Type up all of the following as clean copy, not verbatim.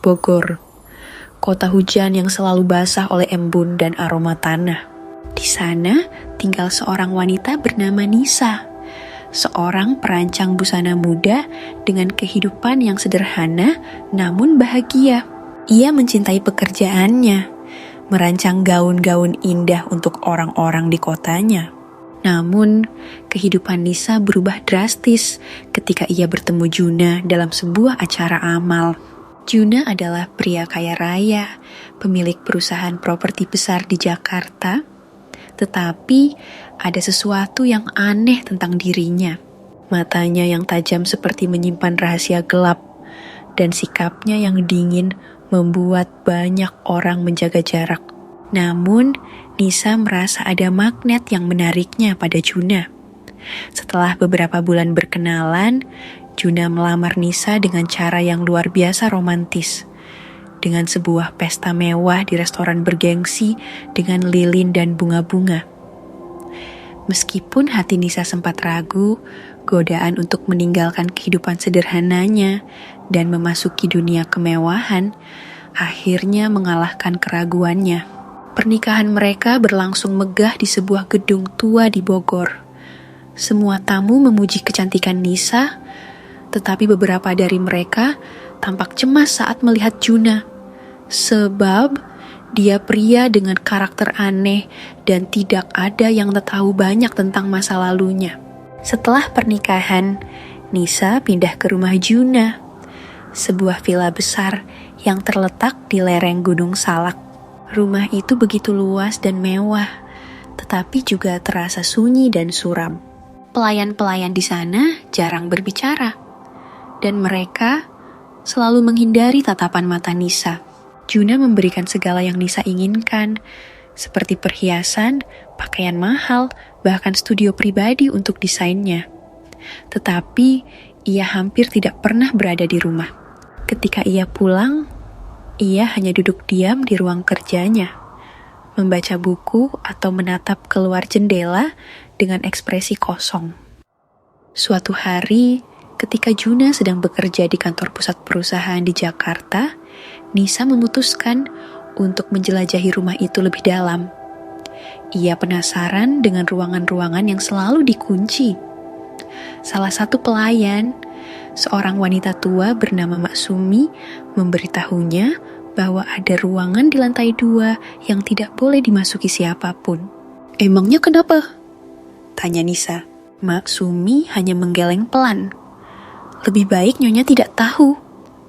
Bogor, kota hujan yang selalu basah oleh embun dan aroma tanah. Di sana tinggal seorang wanita bernama Nisa, seorang perancang busana muda dengan kehidupan yang sederhana namun bahagia. Ia mencintai pekerjaannya, merancang gaun-gaun indah untuk orang-orang di kotanya. Namun, kehidupan Nisa berubah drastis ketika ia bertemu Juna dalam sebuah acara amal. Juna adalah pria kaya raya, pemilik perusahaan properti besar di Jakarta, tetapi ada sesuatu yang aneh tentang dirinya. Matanya yang tajam seperti menyimpan rahasia gelap, dan sikapnya yang dingin membuat banyak orang menjaga jarak. Namun, Nisa merasa ada magnet yang menariknya pada Juna. Setelah beberapa bulan berkenalan, Juna melamar Nisa dengan cara yang luar biasa romantis. Dengan sebuah pesta mewah di restoran bergengsi dengan lilin dan bunga-bunga. Meskipun hati Nisa sempat ragu, godaan untuk meninggalkan kehidupan sederhananya dan memasuki dunia kemewahan akhirnya mengalahkan keraguannya. Pernikahan mereka berlangsung megah di sebuah gedung tua di Bogor. Semua tamu memuji kecantikan Nisa, tetapi beberapa dari mereka tampak cemas saat melihat Juna. Sebab dia pria dengan karakter aneh dan tidak ada yang tahu banyak tentang masa lalunya. Setelah pernikahan, Nisa pindah ke rumah Juna, sebuah villa besar yang terletak di lereng Gunung Salak. Rumah itu begitu luas dan mewah, tetapi juga terasa sunyi dan suram. Pelayan-pelayan di sana jarang berbicara, dan mereka selalu menghindari tatapan mata Nisa. Juna memberikan segala yang Nisa inginkan, seperti perhiasan, pakaian mahal, bahkan studio pribadi untuk desainnya. Tetapi ia hampir tidak pernah berada di rumah. Ketika ia pulang, ia hanya duduk diam di ruang kerjanya, membaca buku atau menatap keluar jendela dengan ekspresi kosong. Suatu hari, ketika Juna sedang bekerja di kantor pusat perusahaan di Jakarta, Nisa memutuskan untuk menjelajahi rumah itu lebih dalam. Ia penasaran dengan ruangan-ruangan yang selalu dikunci. Salah satu pelayan, seorang wanita tua bernama Maksumi, memberitahunya bahwa ada ruangan di lantai 2 yang tidak boleh dimasuki siapapun. "Emangnya kenapa?" tanya Nisa. Maksumi hanya menggeleng pelan. "Lebih baik Nyonya tidak tahu.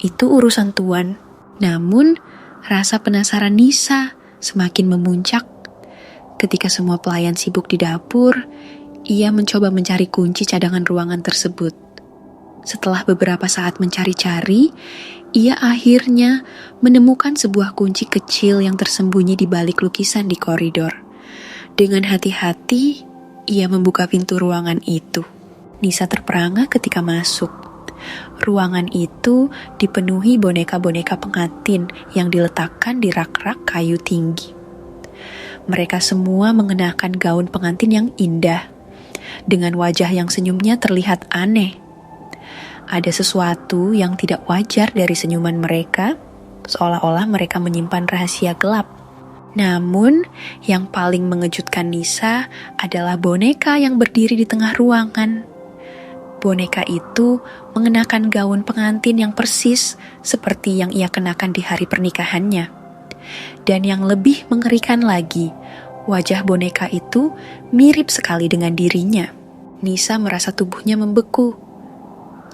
Itu urusan Tuan." Namun, rasa penasaran Nisa semakin memuncak. Ketika semua pelayan sibuk di dapur, ia mencoba mencari kunci cadangan ruangan tersebut. Setelah beberapa saat mencari-cari, ia akhirnya menemukan sebuah kunci kecil yang tersembunyi di balik lukisan di koridor. Dengan hati-hati, ia membuka pintu ruangan itu. Nisa terperangah ketika masuk. Ruangan itu dipenuhi boneka-boneka pengantin yang diletakkan di rak-rak kayu tinggi. Mereka semua mengenakan gaun pengantin yang indah, dengan wajah yang senyumnya terlihat aneh. Ada sesuatu yang tidak wajar dari senyuman mereka, seolah-olah mereka menyimpan rahasia gelap. Namun, yang paling mengejutkan Nisa adalah boneka yang berdiri di tengah ruangan. Boneka itu mengenakan gaun pengantin yang persis seperti yang ia kenakan di hari pernikahannya. Dan yang lebih mengerikan lagi, wajah boneka itu mirip sekali dengan dirinya. Nisa merasa tubuhnya membeku.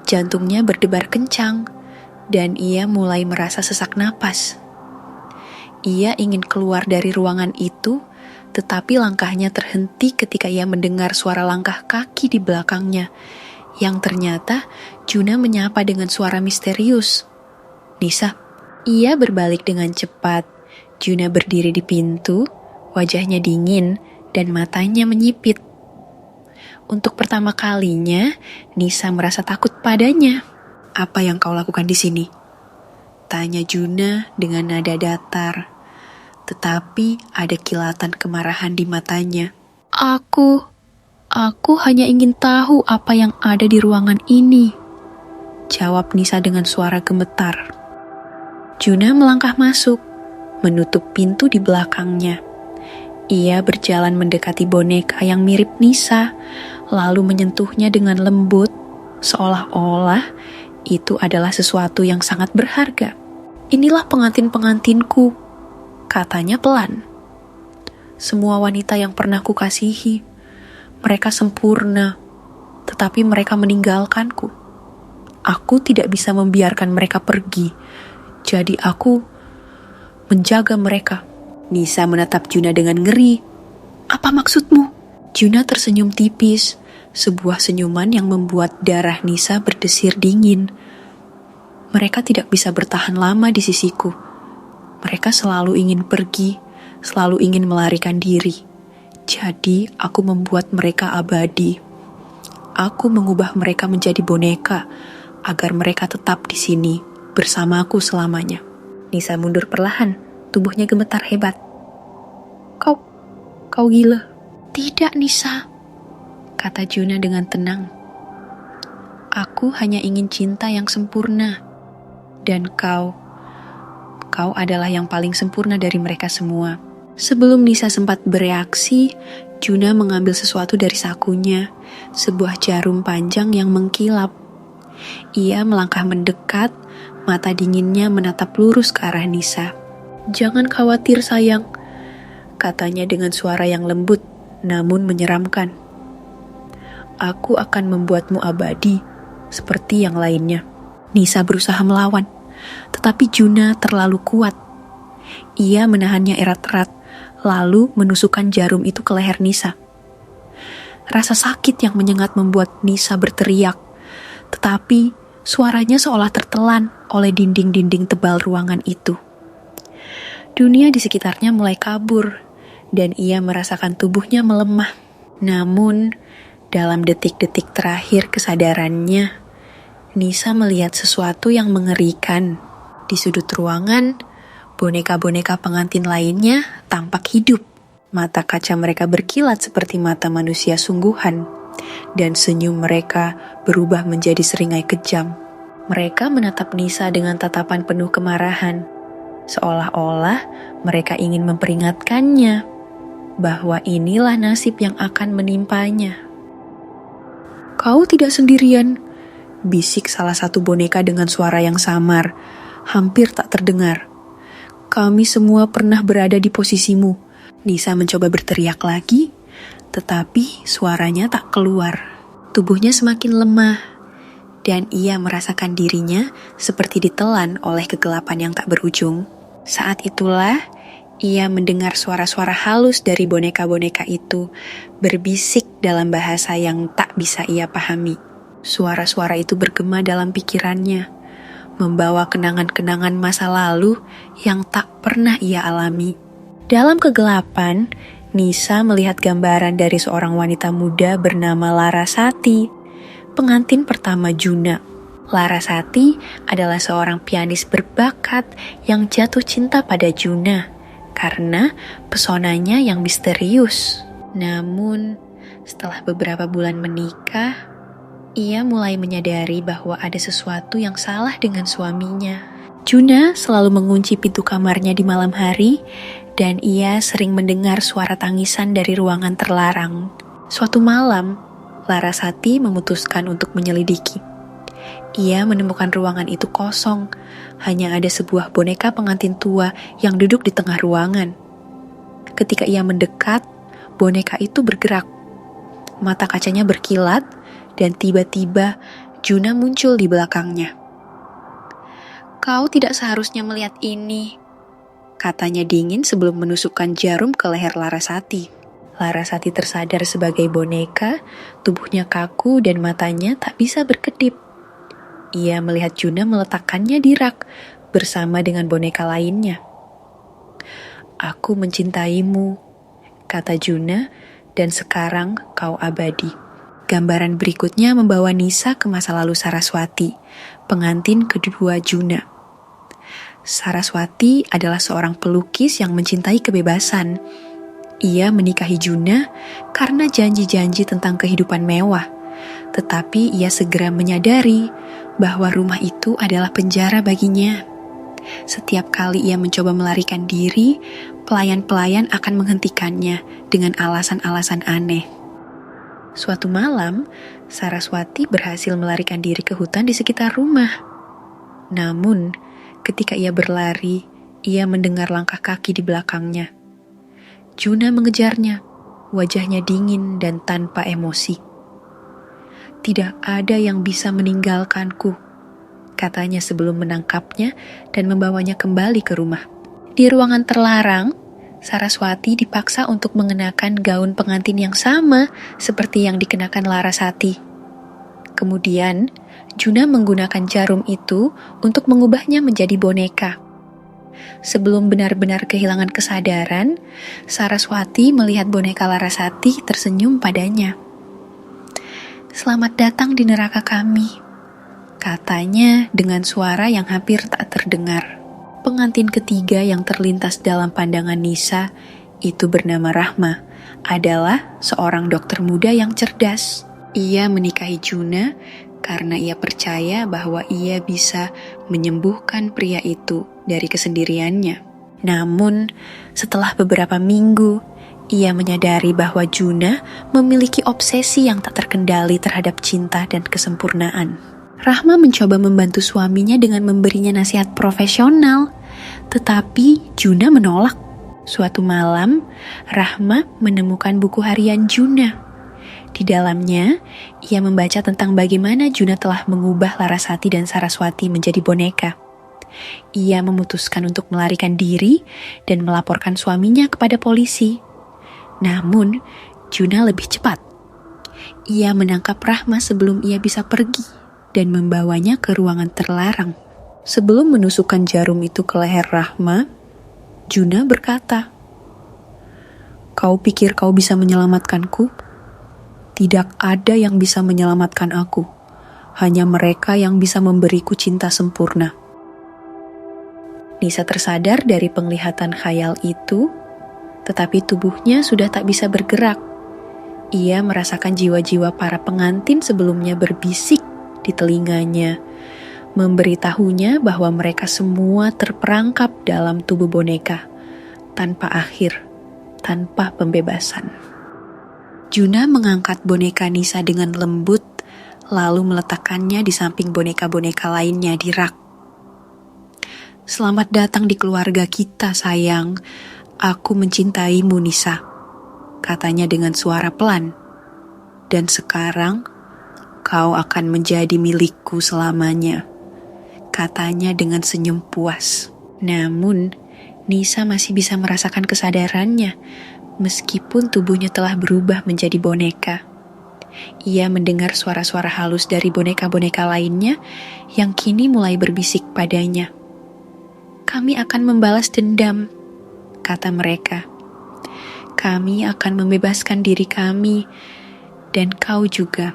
Jantungnya berdebar kencang, dan ia mulai merasa sesak napas. Ia ingin keluar dari ruangan itu, tetapi langkahnya terhenti ketika ia mendengar suara langkah kaki di belakangnya, yang ternyata Juna menyapa dengan suara misterius. "Nisa." Ia berbalik dengan cepat. Juna berdiri di pintu, wajahnya dingin dan matanya menyipit. Untuk pertama kalinya, Nisa merasa takut padanya. "Apa yang kau lakukan di sini?" tanya Juna dengan nada datar. Tetapi ada kilatan kemarahan di matanya. Aku hanya ingin tahu apa yang ada di ruangan ini," jawab Nisa dengan suara gemetar. Juna melangkah masuk, menutup pintu di belakangnya. Ia berjalan mendekati boneka yang mirip Nisa, lalu menyentuhnya dengan lembut, seolah-olah itu adalah sesuatu yang sangat berharga. "Inilah pengantin-pengantinku," katanya pelan. "Semua wanita yang pernah kukasihi, mereka sempurna, tetapi mereka meninggalkanku. Aku tidak bisa membiarkan mereka pergi, jadi aku menjaga mereka." Nisa menatap Juna dengan ngeri. "Apa maksudmu?" Juna tersenyum tipis, sebuah senyuman yang membuat darah Nisa berdesir dingin. "Mereka tidak bisa bertahan lama di sisiku. Mereka selalu ingin pergi, selalu ingin melarikan diri. Jadi aku membuat mereka abadi. Aku mengubah mereka menjadi boneka, agar mereka tetap di sini, bersamaku selamanya." Nisa mundur perlahan, tubuhnya gemetar hebat. Kau gila." "Tidak, Nisa," kata Juna dengan tenang. "Aku hanya ingin cinta yang sempurna. Dan kau adalah yang paling sempurna dari mereka semua." Sebelum Nisa sempat bereaksi, Juna mengambil sesuatu dari sakunya, sebuah jarum panjang yang mengkilap. Ia melangkah mendekat, mata dinginnya menatap lurus ke arah Nisa. "Jangan khawatir sayang," katanya dengan suara yang lembut namun menyeramkan. "Aku akan membuatmu abadi, seperti yang lainnya." Nisa berusaha melawan, tetapi Juna terlalu kuat. Ia menahannya erat-erat, lalu menusukkan jarum itu ke leher Nisa. Rasa sakit yang menyengat membuat Nisa berteriak, tetapi suaranya seolah tertelan oleh dinding-dinding tebal ruangan itu. Dunia di sekitarnya mulai kabur, dan ia merasakan tubuhnya melemah. Namun, dalam detik-detik terakhir kesadarannya, Nisa melihat sesuatu yang mengerikan. Di sudut ruangan, boneka-boneka pengantin lainnya tampak hidup. Mata kaca mereka berkilat seperti mata manusia sungguhan, dan senyum mereka berubah menjadi seringai kejam. Mereka menatap Nisa dengan tatapan penuh kemarahan, seolah-olah mereka ingin memperingatkannya bahwa inilah nasib yang akan menimpanya. "Kau tidak sendirian," bisik salah satu boneka dengan suara yang samar, hampir tak terdengar. "Kami semua pernah berada di posisimu." Nisa mencoba berteriak lagi, tetapi suaranya tak keluar. Tubuhnya semakin lemah, dan ia merasakan dirinya seperti ditelan oleh kegelapan yang tak berujung. Saat itulah ia mendengar suara-suara halus dari boneka-boneka itu berbisik dalam bahasa yang tak bisa ia pahami. Suara-suara itu bergema dalam pikirannya, membawa kenangan-kenangan masa lalu yang tak pernah ia alami. Dalam kegelapan, Nisa melihat gambaran dari seorang wanita muda bernama Larasati, pengantin pertama Juna. Larasati adalah seorang pianis berbakat yang jatuh cinta pada Juna karena pesonanya yang misterius. Namun, setelah beberapa bulan menikah, ia mulai menyadari bahwa ada sesuatu yang salah dengan suaminya. Juna selalu mengunci pintu kamarnya di malam hari, dan ia sering mendengar suara tangisan dari ruangan terlarang. Suatu malam, Larasati memutuskan untuk menyelidiki. Ia menemukan ruangan itu kosong, hanya ada sebuah boneka pengantin tua yang duduk di tengah ruangan. Ketika ia mendekat, boneka itu bergerak. Mata kacanya berkilat, dan tiba-tiba Juna muncul di belakangnya. "Kau tidak seharusnya melihat ini," katanya dingin sebelum menusukkan jarum ke leher Larasati. Larasati tersadar sebagai boneka, tubuhnya kaku dan matanya tak bisa berkedip. Ia melihat Juna meletakkannya di rak bersama dengan boneka lainnya. "Aku mencintaimu," kata Juna, "dan sekarang kau abadi." Gambaran berikutnya membawa Nisa ke masa lalu Saraswati, pengantin kedua Juna. Saraswati adalah seorang pelukis yang mencintai kebebasan. Ia menikahi Juna karena janji-janji tentang kehidupan mewah. Tetapi ia segera menyadari bahwa rumah itu adalah penjara baginya. Setiap kali ia mencoba melarikan diri, pelayan-pelayan akan menghentikannya dengan alasan-alasan aneh. Suatu malam, Saraswati berhasil melarikan diri ke hutan di sekitar rumah. Namun, ketika ia berlari, ia mendengar langkah kaki di belakangnya. Juna mengejarnya, wajahnya dingin dan tanpa emosi. "Tidak ada yang bisa meninggalkanku," katanya sebelum menangkapnya dan membawanya kembali ke rumah. Di ruangan terlarang, Saraswati dipaksa untuk mengenakan gaun pengantin yang sama seperti yang dikenakan Larasati. Kemudian, Juna menggunakan jarum itu untuk mengubahnya menjadi boneka. Sebelum benar-benar kehilangan kesadaran, Saraswati melihat boneka Larasati tersenyum padanya. "Selamat datang di neraka kami," katanya dengan suara yang hampir tak terdengar. Pengantin ketiga yang terlintas dalam pandangan Nisa, itu bernama Rahma, adalah seorang dokter muda yang cerdas. Ia menikahi Juna karena ia percaya bahwa ia bisa menyembuhkan pria itu dari kesendiriannya. Namun, setelah beberapa minggu, ia menyadari bahwa Juna memiliki obsesi yang tak terkendali terhadap cinta dan kesempurnaan. Rahma mencoba membantu suaminya dengan memberinya nasihat profesional, tetapi Juna menolak. Suatu malam, Rahma menemukan buku harian Juna. Di dalamnya, ia membaca tentang bagaimana Juna telah mengubah Larasati dan Saraswati menjadi boneka. Ia memutuskan untuk melarikan diri dan melaporkan suaminya kepada polisi. Namun, Juna lebih cepat. Ia menangkap Rahma sebelum ia bisa pergi dan membawanya ke ruangan terlarang. Sebelum menusukkan jarum itu ke leher Rahma, Juna berkata, "Kau pikir kau bisa menyelamatkanku? Tidak ada yang bisa menyelamatkan aku. Hanya mereka yang bisa memberiku cinta sempurna." Nisa tersadar dari penglihatan khayal itu, tetapi tubuhnya sudah tak bisa bergerak. Ia merasakan jiwa-jiwa para pengantin sebelumnya berbisik di telinganya, memberitahunya bahwa mereka semua terperangkap dalam tubuh boneka, tanpa akhir, tanpa pembebasan. Juna mengangkat boneka Nisa dengan lembut, lalu meletakkannya di samping boneka-boneka lainnya di rak. "Selamat datang di keluarga kita, sayang. Aku mencintaimu, Nisa," katanya dengan suara pelan. "Dan sekarang, kau akan menjadi milikku selamanya," katanya dengan senyum puas. Namun, Nisa masih bisa merasakan kesadarannya, meskipun tubuhnya telah berubah menjadi boneka. Ia mendengar suara-suara halus dari boneka-boneka lainnya yang kini mulai berbisik padanya. "Kami akan membalas dendam," kata mereka. "Kami akan membebaskan diri kami, dan kau juga."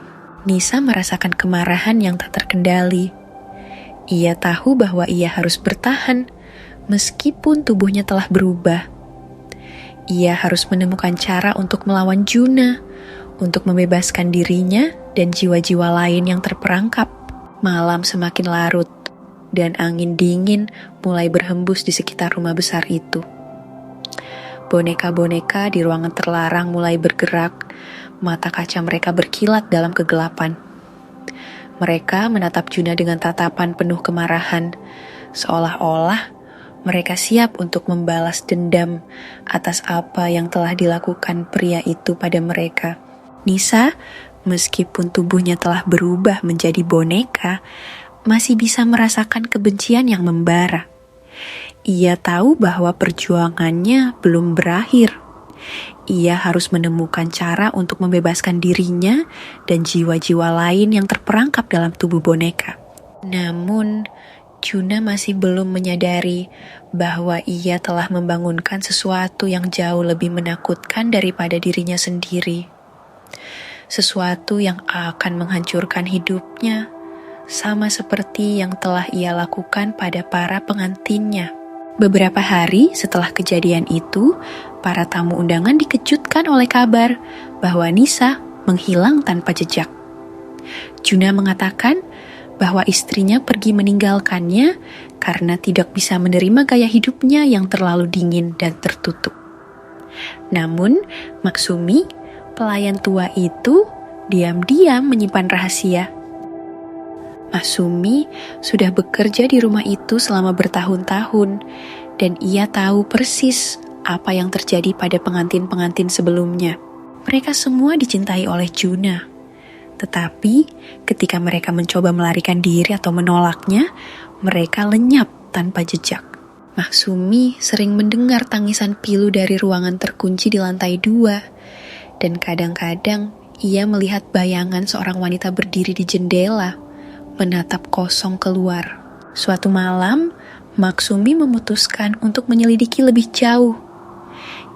Nisa merasakan kemarahan yang tak terkendali. Ia tahu bahwa ia harus bertahan, meskipun tubuhnya telah berubah. Ia harus menemukan cara untuk melawan Juna, untuk membebaskan dirinya dan jiwa-jiwa lain yang terperangkap. Malam semakin larut, dan angin dingin mulai berhembus di sekitar rumah besar itu. Boneka-boneka di ruangan terlarang mulai bergerak, mata kaca mereka berkilat dalam kegelapan. Mereka menatap Juna dengan tatapan penuh kemarahan, seolah-olah mereka siap untuk membalas dendam atas apa yang telah dilakukan pria itu pada mereka. Nisa, meskipun tubuhnya telah berubah menjadi boneka, masih bisa merasakan kebencian yang membara. Ia tahu bahwa perjuangannya belum berakhir. Ia harus menemukan cara untuk membebaskan dirinya dan jiwa-jiwa lain yang terperangkap dalam tubuh boneka. Namun, Juna masih belum menyadari bahwa ia telah membangunkan sesuatu yang jauh lebih menakutkan daripada dirinya sendiri. Sesuatu yang akan menghancurkan hidupnya, sama seperti yang telah ia lakukan pada para pengantinnya. Beberapa hari setelah kejadian itu, para tamu undangan dikejutkan oleh kabar bahwa Nisa menghilang tanpa jejak. Juna mengatakan bahwa istrinya pergi meninggalkannya karena tidak bisa menerima gaya hidupnya yang terlalu dingin dan tertutup. Namun, Maksumi, pelayan tua itu, diam-diam menyimpan rahasia. Maksumi sudah bekerja di rumah itu selama bertahun-tahun, dan ia tahu persis apa yang terjadi pada pengantin-pengantin sebelumnya. Mereka semua dicintai oleh Juna. Tetapi ketika mereka mencoba melarikan diri atau menolaknya, mereka lenyap tanpa jejak. Maksumi sering mendengar tangisan pilu dari ruangan terkunci di lantai 2. Dan kadang-kadang ia melihat bayangan seorang wanita berdiri di jendela, menatap kosong keluar. Suatu malam, Maksumi memutuskan untuk menyelidiki lebih jauh.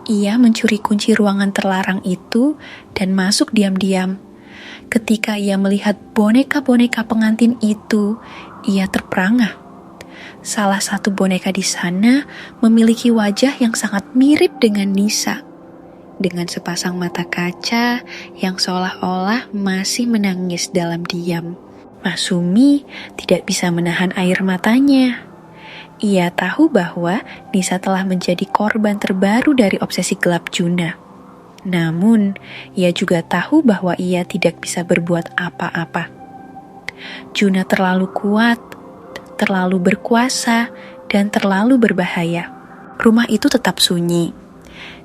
Ia mencuri kunci ruangan terlarang itu dan masuk diam-diam. Ketika ia melihat boneka-boneka pengantin itu, ia terperangah. Salah satu boneka di sana memiliki wajah yang sangat mirip dengan Nisa, dengan sepasang mata kaca yang seolah-olah masih menangis dalam diam. Maksumi tidak bisa menahan air matanya. Ia tahu bahwa Nisa telah menjadi korban terbaru dari obsesi gelap Juna. Namun, ia juga tahu bahwa ia tidak bisa berbuat apa-apa. Juna terlalu kuat, terlalu berkuasa, dan terlalu berbahaya. Rumah itu tetap sunyi,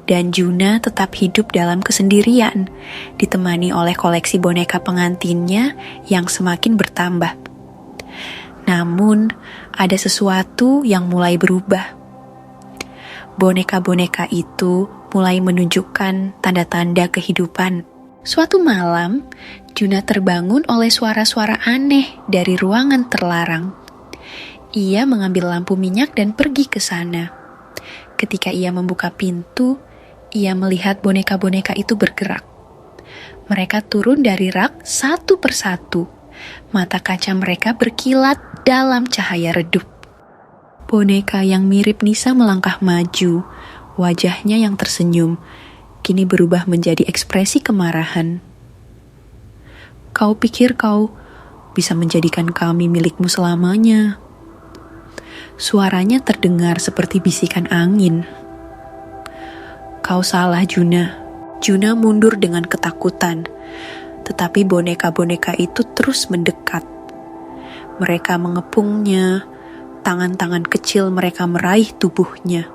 dan Juna tetap hidup dalam kesendirian, ditemani oleh koleksi boneka pengantinnya yang semakin bertambah. Namun, ada sesuatu yang mulai berubah. Boneka-boneka itu mulai menunjukkan tanda-tanda kehidupan. Suatu malam, Juna terbangun oleh suara-suara aneh dari ruangan terlarang. Ia mengambil lampu minyak dan pergi ke sana. Ketika ia membuka pintu, ia melihat boneka-boneka itu bergerak. Mereka turun dari rak satu persatu. Mata kaca mereka berkilat dalam cahaya redup. Boneka yang mirip Nisa melangkah maju. Wajahnya yang tersenyum kini berubah menjadi ekspresi kemarahan. Kau pikir kau bisa menjadikan kami milikmu selamanya? Suaranya terdengar seperti bisikan angin. Kau salah, Juna. Juna mundur dengan ketakutan. Tetapi boneka-boneka itu terus mendekat. Mereka mengepungnya, tangan-tangan kecil mereka meraih tubuhnya.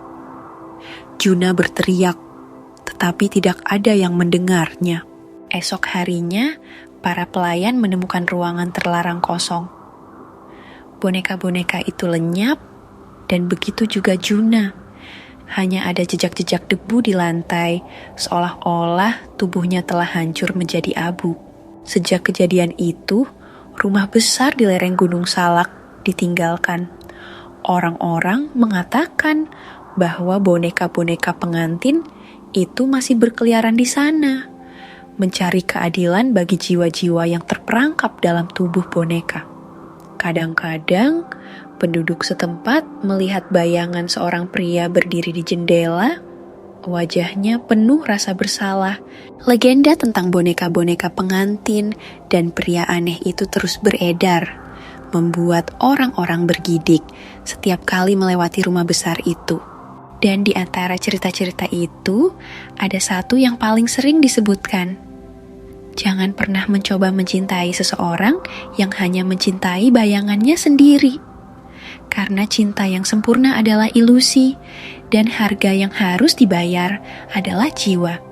Juna berteriak, tetapi tidak ada yang mendengarnya. Esok harinya, para pelayan menemukan ruangan terlarang kosong. Boneka-boneka itu lenyap, dan begitu juga Juna. Hanya ada jejak-jejak debu di lantai, seolah-olah tubuhnya telah hancur menjadi abu. Sejak kejadian itu, rumah besar di lereng Gunung Salak ditinggalkan. Orang-orang mengatakan bahwa boneka-boneka pengantin itu masih berkeliaran di sana, mencari keadilan bagi jiwa-jiwa yang terperangkap dalam tubuh boneka. Kadang-kadang, penduduk setempat melihat bayangan seorang pria berdiri di jendela, wajahnya penuh rasa bersalah. Legenda tentang boneka-boneka pengantin dan pria aneh itu terus beredar, membuat orang-orang bergidik setiap kali melewati rumah besar itu. Dan di antara cerita-cerita itu, ada satu yang paling sering disebutkan. Jangan pernah mencoba mencintai seseorang yang hanya mencintai bayangannya sendiri. Karena cinta yang sempurna adalah ilusi, dan harga yang harus dibayar adalah jiwa.